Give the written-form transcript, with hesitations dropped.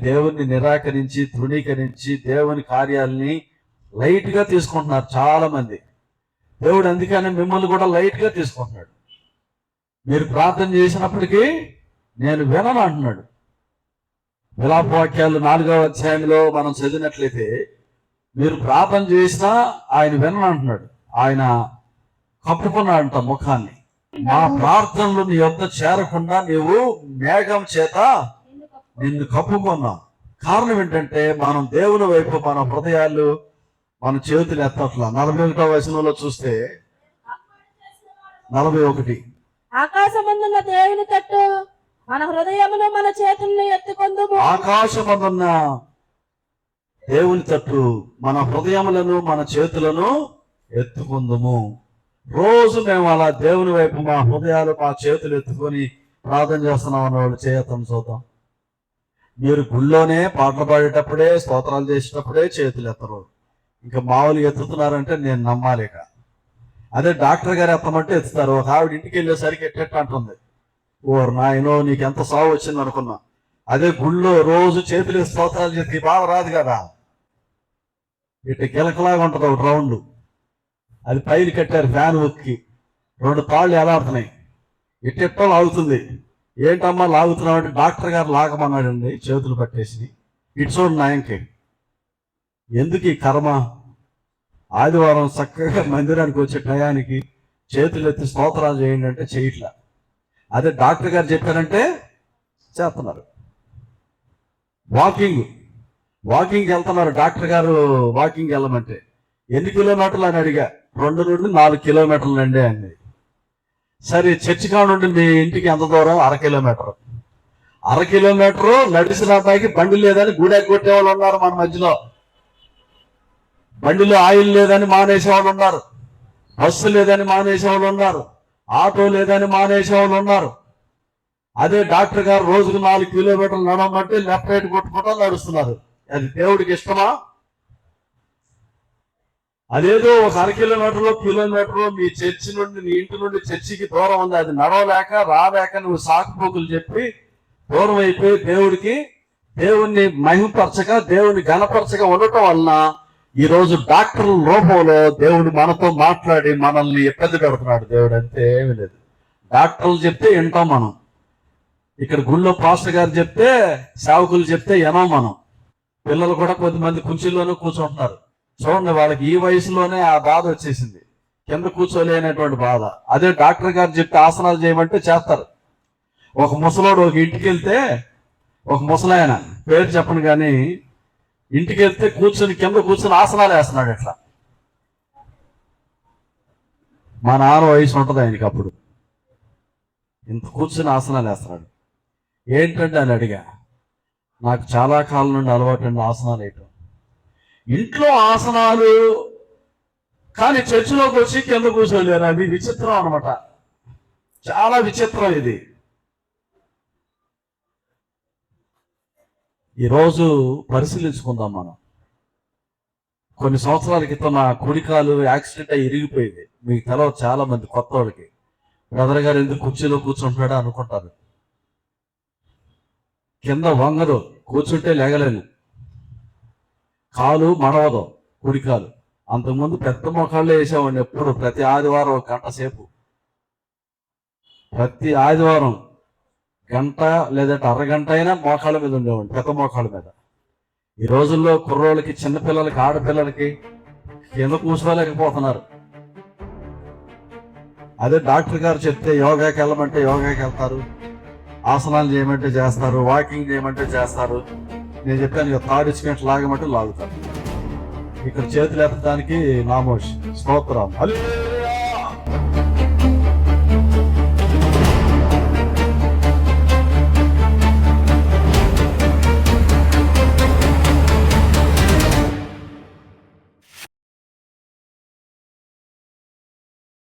దేవుణ్ణి నిరాకరించి తృణీకరించి దేవుని కార్యాలని లైట్ గా తీసుకుంటున్నారు చాలా మంది. దేవుడు అందుకని మిమ్మల్ని కూడా లైట్ గా తీసుకుంటున్నాడు. మీరు ప్రార్థన చేసినప్పటికీ నేను వినను అంటున్నాడు. విలాపవాక్యాలు 4వ అధ్యాయంలో మనం చదివినట్లయితే మీరు ప్రార్థన చేసినా ఆయన వినను అంటున్నాడు. ఆయన కప్పుకున్నాడంట ముఖాన్ని. మా ప్రార్థనలు నీ యొద్ద చేరకుండా నీవు మేఘం చేత నిన్ను కప్పుకున్నాం. కారణం ఏంటంటే మనం దేవుని వైపు మన హృదయాలు మన చేతులు ఎత్తట్లా. 41వ వచనంలో చూస్తే 41 ఆకాశమందున్న దేవుని తట్టు మన హృదయమును మన చేతులను ఎత్తుకొందుము. ఆకాశమందున్న దేవుని తట్టు మన హృదయములను మన చేతులను ఎత్తుకుందుము. రోజు మేము అలా దేవుని వైపు మా హృదయాలు మా చేతులు ఎత్తుకొని ప్రార్థన చేస్తున్నాం అన్నవాళ్ళు చేయతం చూద్దాం. మీరు గుళ్ళోనే పాటలు పాడేటప్పుడే స్తోత్రాలు చేసేటప్పుడే చేతులు ఎత్తరు, ఇంకా మామూలుగా ఎత్తుతున్నారంటే నేను నమ్మాలిక. అదే డాక్టర్ గారు ఎత్తమంటే ఎత్తుతారు. ఒక ఆవిడ ఇంటికి వెళ్ళేసరికి ఎట్టెట్ట అంటుంది, ఓరు నాయనో నీకు ఎంత సాగు వచ్చింది అనుకున్నా. అదే గుళ్ళో రోజు చేతులు స్తోత్రాలు చేసి బాధ రాదు కదా. ఇటు గిలకలాగా ఉంటుంది ఒక రౌండ్, అది పైలు కట్టారు ఫ్యాన్ ఒక్కి, 2 తాళ్ళు ఎలాడుతున్నాయి, ఇట్టెట్టో లాగుతుంది. ఏంటమ్మా లాగుతున్నావు అంటే డాక్టర్ గారు లాగమన్నాడండి చేతులు పట్టేసి. ఇటు చూడండి నాయంకి ఎందుకు ఈ కర్మ. ఆదివారం చక్కగా మందిరానికి వచ్చే టయానికి చేతులు ఎత్తి స్తోత్రాలు చేయండి అంటే చేయట్లా. అదే డాక్టర్ గారు చెప్పారంటే చేస్తున్నారు. వాకింగ్ వెళ్తున్నారు. డాక్టర్ గారు వాకింగ్ వెళ్ళమంటే ఎన్ని కిలోమీటర్లు అని అడిగా. 2 నుండి 4 కిలోమీటర్లు అండి అంది. సరే చర్చి కాడ నుండి మీ ఇంటికి ఎంత దూరం? 1/2 కిలోమీటర్. 1/2 కిలోమీటరు నడిచిన అబ్బాయికి బండి లేదని గూడెకి కొట్టే వాళ్ళు ఉన్నారు మన మధ్యలో. బండిలో ఆయిల్ లేదని మానేసే వాళ్ళు ఉన్నారు, బస్సు లేదని మానేసే వాళ్ళు ఉన్నారు, ఆటో లేదని మానేసే వాళ్ళు ఉన్నారు. అదే డాక్టర్ గారు రోజుకు 4 కిలోమీటర్లు నడవమంటే లెఫ్ట్ రైట్ కొట్టుకుంటూ నడుస్తున్నారు. అది దేవుడికి ఇష్టమా? అదేదో ఒక 1/2 కిలోమీటర్లో మీ చర్చి నుండి నీ ఇంటి నుండి చర్చికి దూరం ఉంది. అది నడవలేక రాలేక నువ్వు సాకుపోకులు చెప్పి దూరం అయిపోయి దేవుణ్ణి మహిమపరచక దేవుని ఘనపరచక ఉండటం వలన ఈరోజు డాక్టర్ల రూపంలో దేవుడు మనతో మాట్లాడి మనల్ని ఇబ్బంది పెడుతున్నాడు. దేవుడు అంతే ఏమీ లేదు. డాక్టర్లు చెప్తే వింటాం మనం. ఇక్కడ గుళ్ళో పాస్టర్ గారు చెప్తే సేవకులు చెప్తే వినాం మనం. పిల్లలు కూడా కొద్దిమంది కుర్చీల్లోనూ కూర్చుంటున్నారు. చూడండి, వాళ్ళకి ఈ వయసులోనే ఆ బాధ వచ్చేసింది, కింద కూర్చోలేనటువంటి బాధ. అదే డాక్టర్ గారు చెప్తే ఆసనాలు చేయమంటే చేస్తారు. ఒక ముసలోడు ఒక ఇంటికి వెళ్తే, ఒక ముసలాయన పేరు చెప్పను కానీ ఇంటికి వెళ్తే కింద కూర్చొని ఆసనాలు వేస్తున్నాడు. ఎట్లా మా నాన్న వయసు ఉంటుంది ఆయనకి, అప్పుడు ఇంత కూర్చొని ఆసనాలు వేస్తున్నాడు. ఏంటంటే అని అడిగా. నాకు చాలా కాలం నుండి అలవాటు అండి ఆసనాలు వేయటం. ఇంట్లో ఆసనాలు కానీ చర్చిలోకి వచ్చి కింద కూర్చోలేరు. అది విచిత్రం అనమాట, చాలా విచిత్రం ఇది. ఈరోజు పరిశీలించుకుందాం మనం. కొన్ని సంవత్సరాల క్రితం నా కుడికాలు యాక్సిడెంట్ అయ్యి ఇరిగిపోయింది. మీకు తెలవదు చాలా మంది కొత్త వాళ్ళకి. బ్రదర్ గారు ఎందుకు కుర్చీలో కూర్చుంటున్నాడా అనుకుంటారు. కింద వంగదు, కూర్చుంటే లేగలేను, కాలు మడవదు కుడికాలు. అంతకుముందు పెద్ద మొఖాల్లో వేసేవాడిని ఎప్పుడు, ప్రతి ఆదివారం 1 గంట సేపు, ప్రతి ఆదివారం 1 గంట లేదంటే 1/2 గంట అయినా మోకాళ్ళ మీద ఉండేవాడిని, పెద్ద మోకాళ్ళ మీద. ఈ రోజుల్లో కుర్రోళ్ళకి, చిన్నపిల్లలకి, ఆడపిల్లలకి కింద కూర్చోలేకపోతున్నారు. అదే డాక్టర్ గారు చెప్తే యోగాకి వెళ్ళమంటే యోగాకి వెళ్తారు, ఆసనాలు చేయమంటే చేస్తారు, వాకింగ్ చేయమంటే చేస్తారు. నేను చెప్పాను తాడిచ్చినట్టు లాగమంటే లాగుతారు. ఇక్కడ చేతులు ఎత్తడానికి నామోషి. స్తోత్రం.